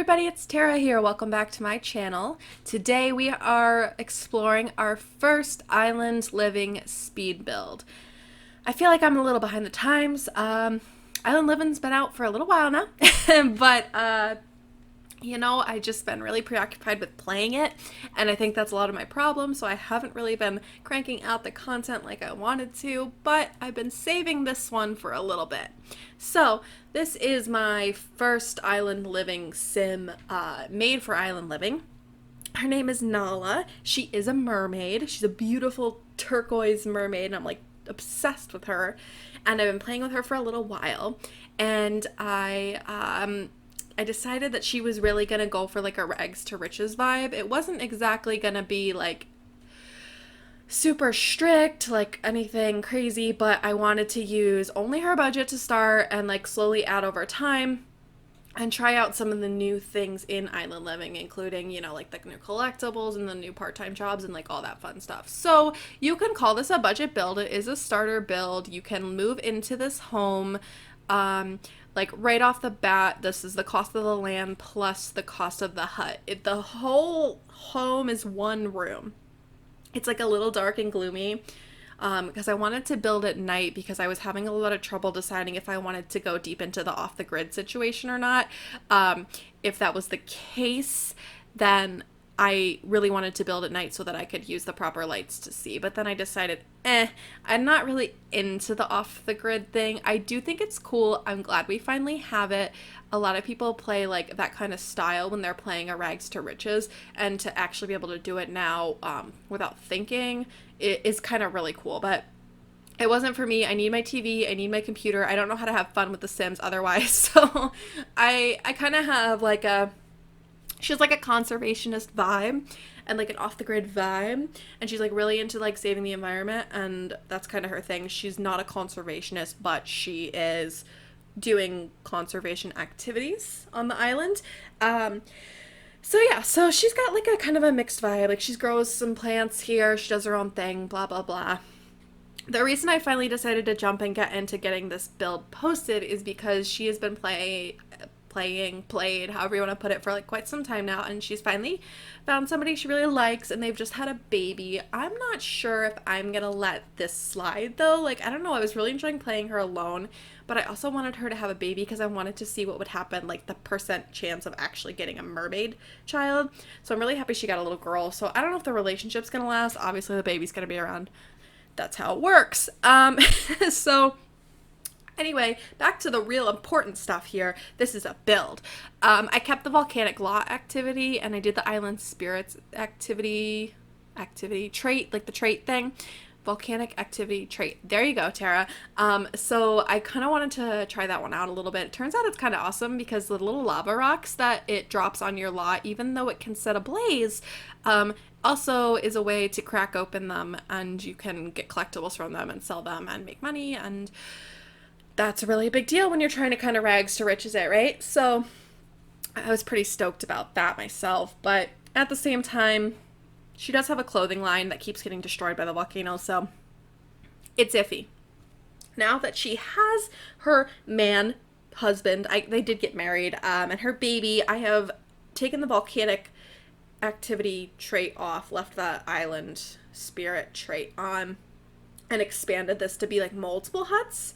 everybody, it's Tara here. Welcome back to my channel. Today we are exploring our first island living speed build. I feel like I'm a little behind the times. Island living's been out for a little while now, but I just been really preoccupied with playing it, and I think that's a lot of my problem, so I haven't really been cranking out the content like I wanted to, but I've been saving this one for a little bit. So, this is my first island living sim made for island living. Her name is Nala. She is a mermaid. She's a beautiful turquoise mermaid, and I'm like obsessed with her, and I've been playing with her for a little while, and I decided that she was really gonna go for like a rags to riches vibe. It wasn't exactly gonna be like super strict, like anything crazy, but I wanted to use only her budget to start and like slowly add over time and try out some of the new things in island living, including, like the new collectibles and the new part-time jobs and like all that fun stuff. So you can call this a budget build. It is a starter build. You can move into this home. Like right off the bat, this is the cost of the land plus the cost of the hut. The whole home is one room. It's like a little dark and gloomy because I wanted to build at night because I was having a lot of trouble deciding if I wanted to go deep into the off-the-grid situation or not. If that was the case, then I really wanted to build at night so that I could use the proper lights to see. But then I decided, I'm not really into the off-the-grid thing. I do think it's cool. I'm glad we finally have it. A lot of people play like that kind of style when they're playing a rags to riches, and to actually be able to do it now without thinking is kind of really cool. But it wasn't for me. I need my TV. I need my computer. I don't know how to have fun with The Sims otherwise. So I kind of have like she has like a conservationist vibe and like an off-the-grid vibe, and she's like really into like saving the environment, and that's kind of her thing. She's not a conservationist, but she is doing conservation activities on the island. So she's got like a kind of a mixed vibe. Like she grows some plants here, she does her own thing, blah blah blah. The reason I finally decided to jump and get into getting this build posted is because she has been played, however you want to put it, for like quite some time now, and she's finally found somebody she really likes, and they've just had a baby. I'm not sure if I'm gonna let this slide though. Like, I don't know, I was really enjoying playing her alone, but I also wanted her to have a baby because I wanted to see what would happen, like the percent chance of actually getting a mermaid child. So I'm really happy she got a little girl. So I don't know if the relationship's gonna last. Obviously the baby's gonna be around. That's how it works. So anyway, back to the real important stuff here. This is a build. I kept the volcanic law activity, and I did the island spirits activity trait, like the trait thing. Volcanic activity trait. There you go, Tara. So I kind of wanted to try that one out a little bit. It turns out it's kind of awesome because the little lava rocks that it drops on your lot, even though it can set ablaze, also is a way to crack open them, and you can get collectibles from them and sell them and make money, and that's a really big deal when you're trying to kind of rags to riches it, right? So I was pretty stoked about that myself, but at the same time, she does have a clothing line that keeps getting destroyed by the volcano, so it's iffy. Now that she has her husband, they did get married, and her baby, I have taken the volcanic activity trait off, left the island spirit trait on, and expanded this to be like multiple huts.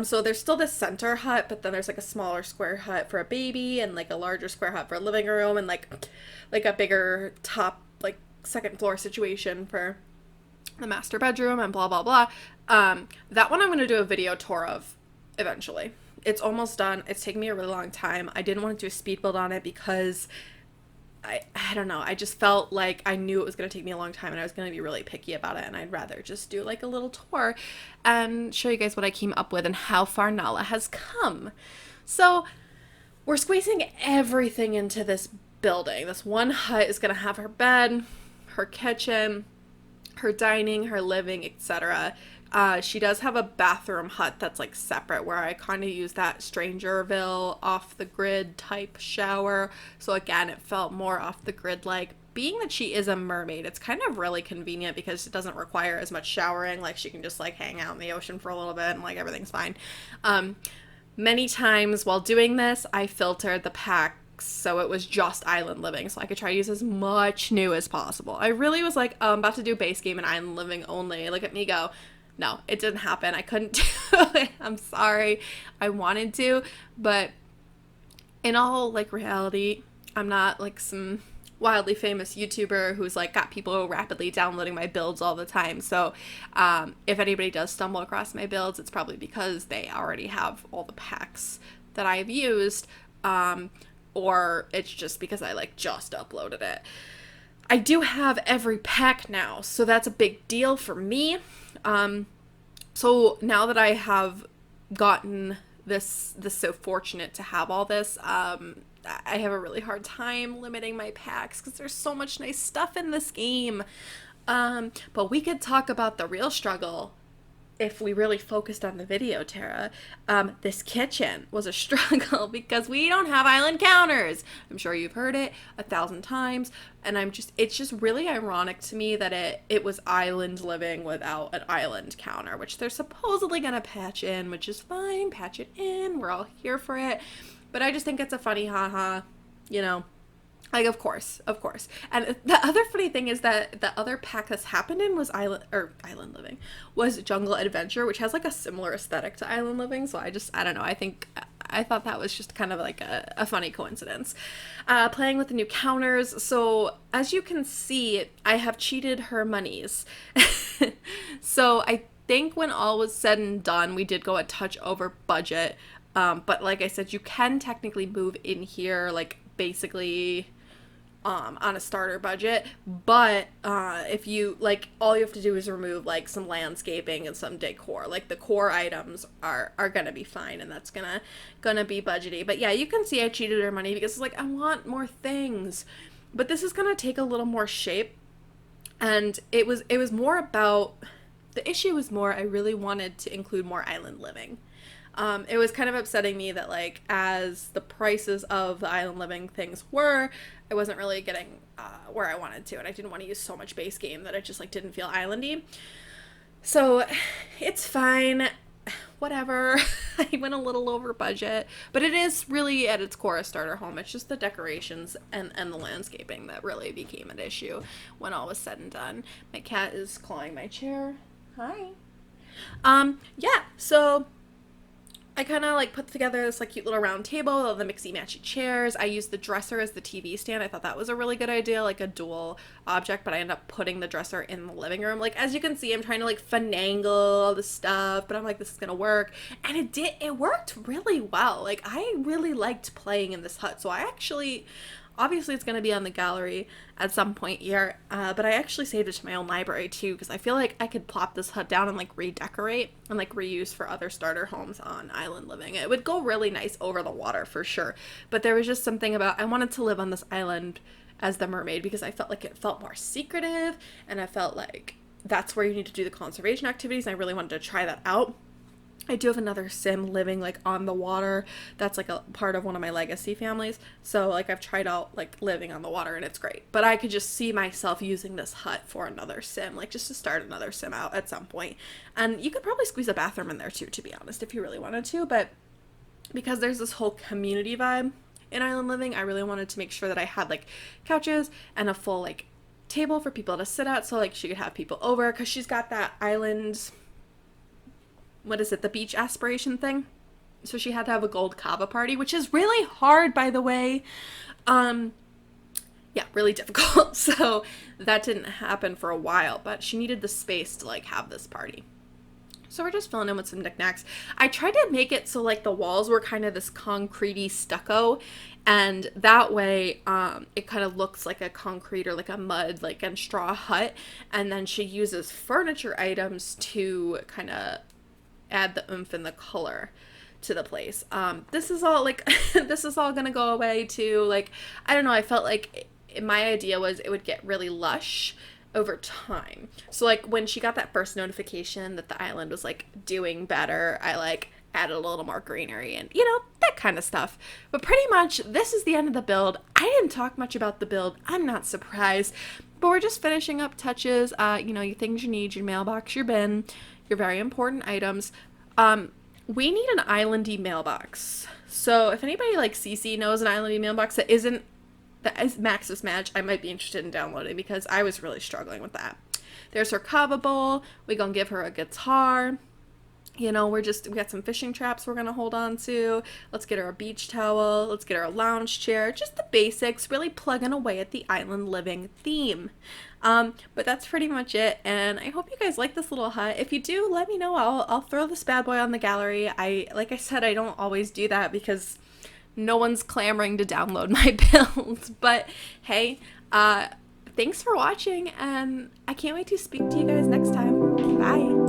So there's still this center hut, but then there's like a smaller square hut for a baby, and like a larger square hut for a living room, and like a bigger top, like second floor situation for the master bedroom, and blah blah blah. That one I'm going to do a video tour of eventually. It's almost done. It's taken me a really long time. I didn't want to do a speed build on it because I don't know, I just felt like I knew it was going to take me a long time, and I was going to be really picky about it, and I'd rather just do like a little tour and show you guys what I came up with and how far Nala has come. So we're squeezing everything into this building. This one hut is going to have her bed, her kitchen, her dining, her living, etc. She does have a bathroom hut that's like separate, where I kind of use that Strangerville off the grid type shower. So again, it felt more off the grid like. Being that she is a mermaid, it's kind of really convenient because it doesn't require as much showering. Like she can just like hang out in the ocean for a little bit and like everything's fine. Many times while doing this, I filtered the pack so it was just island living, so I could try to use as much new as possible. I really was like, oh, I'm about to do base game and island living only. Look at me go. No, it didn't happen. I couldn't do it. I'm sorry. I wanted to, but in all like reality, I'm not like some wildly famous YouTuber who's like got people rapidly downloading my builds all the time. So if anybody does stumble across my builds, it's probably because they already have all the packs that I've used, or it's just because I like just uploaded it. I do have every pack now, so that's a big deal for me. So now that I have gotten this so fortunate to have all this, I have a really hard time limiting my packs because there's so much nice stuff in this game. But we could talk about the real struggle if we really focused on the video, Tara. This kitchen was a struggle because we don't have island counters. I'm sure you've heard it 1,000 times, and it's just really ironic to me that it was island living without an island counter, which they're supposedly gonna patch in, which is fine. Patch it in. We're all here for it. But I just think it's a funny haha, you know. Like, of course. And the other funny thing is that the other pack this happened in was Island Living, was Jungle Adventure, which has like a similar aesthetic to Island Living. So I don't know. I thought that was just kind of like a funny coincidence. Playing with the new counters. So as you can see, I have cheated her monies. So I think when all was said and done, we did go a touch over budget. But like I said, you can technically move in here, like basically on a starter budget, but if you like, all you have to do is remove like some landscaping and some decor. Like the core items are gonna be fine, and that's gonna be budgety. But yeah, you can see I cheated her money because it's like I want more things, but this is gonna take a little more shape. And it was more about, the issue was more, I really wanted to include more island living. It was kind of upsetting me that, like, as the prices of the island living things were, I wasn't really getting where I wanted to, and I didn't want to use so much base game that it just, like, didn't feel islandy. So, it's fine. Whatever. I went a little over budget, but it is really, at its core, a starter home. It's just the decorations and the landscaping that really became an issue when all was said and done. My cat is clawing my chair. Hi. Yeah, so I kind of like put together this like cute little round table with all the mixy matchy chairs. I used the dresser as the TV stand. I thought that was a really good idea, like a dual object, but I ended up putting the dresser in the living room. Like, as you can see, I'm trying to like finagle all the stuff, but I'm like, this is gonna work. And it worked really well. Like, I really liked playing in this hut. So I actually, obviously it's going to be on the gallery at some point here, but I actually saved it to my own library too, because I feel like I could plop this hut down and like redecorate and like reuse for other starter homes on island living. It would go really nice over the water for sure, but there was just something about, I wanted to live on this island as the mermaid because I felt like it felt more secretive, and I felt like that's where you need to do the conservation activities, and I really wanted to try that out. I do have another sim living like on the water. That's like a part of one of my legacy families. So like I've tried out like living on the water, and it's great. But I could just see myself using this hut for another sim, like just to start another sim out at some point. And you could probably squeeze a bathroom in there too, to be honest, if you really wanted to. But because there's this whole community vibe in island living, I really wanted to make sure that I had like couches and a full like table for people to sit at, so like she could have people over, because she's got that island, what is it, the beach aspiration thing. So she had to have a gold kava party, which is really hard, by the way. Yeah, really difficult. So that didn't happen for a while, but she needed the space to like have this party. So we're just filling in with some knickknacks. I tried to make it so like the walls were kind of this concrete-y stucco, and that way it kind of looks like a concrete or like a mud like and straw hut. And then she uses furniture items to kind of add the oomph and the color to the place. This is all like this is all gonna go away too. Like, I don't know, I felt like my idea was it would get really lush over time. So like when she got that first notification that the island was like doing better, I like added a little more greenery and, you know, that kind of stuff. But pretty much this is the end of the build. I didn't talk much about the build. I'm not surprised, but we're just finishing up touches. You know, things you need, your mailbox, your bin, your very important items. We need an islandy mailbox. So if anybody like CC knows an islandy mailbox that is Max's match, I might be interested in downloading because I was really struggling with that. There's her kava bowl. We gonna give her a guitar. You know, we got some fishing traps we're gonna hold on to. Let's get her a beach towel. Let's get her a lounge chair. Just the basics, really plugging away at the island living theme. But that's pretty much it, and I hope you guys like this little hut. If you do, let me know. I'll throw this bad boy on the gallery. Like I said, I don't always do that because no one's clamoring to download my builds. But hey, thanks for watching, and I can't wait to speak to you guys next time. Bye.